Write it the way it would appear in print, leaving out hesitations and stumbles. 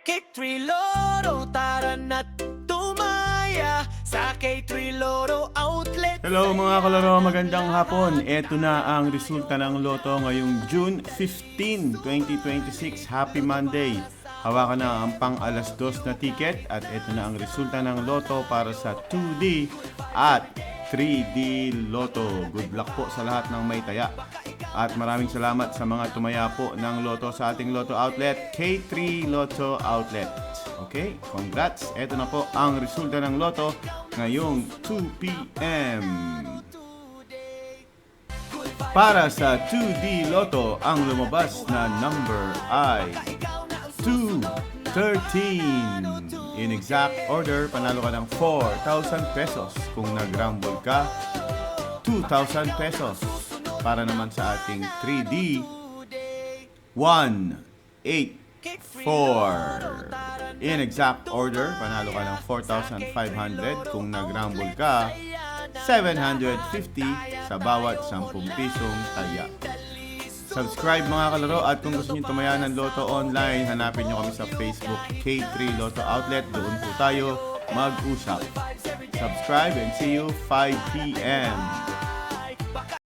K3 Lotto, tara na't tumaya sa K3 Lotto Outlet. Hello mga kalaro, magandang hapon. Ito na ang resulta ng Lotto ngayong June 15, 2026. Happy Monday. Hawakan na ang pang alas 2 na ticket at ito na ang resulta ng Lotto para sa 2D at 3D Lotto. Good luck po sa lahat ng may taya. At maraming salamat sa mga tumaya po ng Lotto sa ating Lotto Outlet, K3 Lotto Outlet. Okay, congrats. Ito na po ang resulta ng Lotto ngayong 2 p.m. Para sa 2D Lotto, ang lumabas na number ay 213. In exact order, panalo ka ng 4,000 pesos. Kung nag-rumble ka, 2,000 pesos. Para naman sa ating 3D, 184. In exact order, panalo ka ng 4,500. Kung nag-rumble ka, 750 sa bawat 10 pisong taya. Subscribe mga kalaro, at kung gusto nyo tumaya ng Lotto online, hanapin nyo kami sa Facebook, K3 Lotto Outlet. Doon po tayo mag-usap. Subscribe and see you 5 p.m.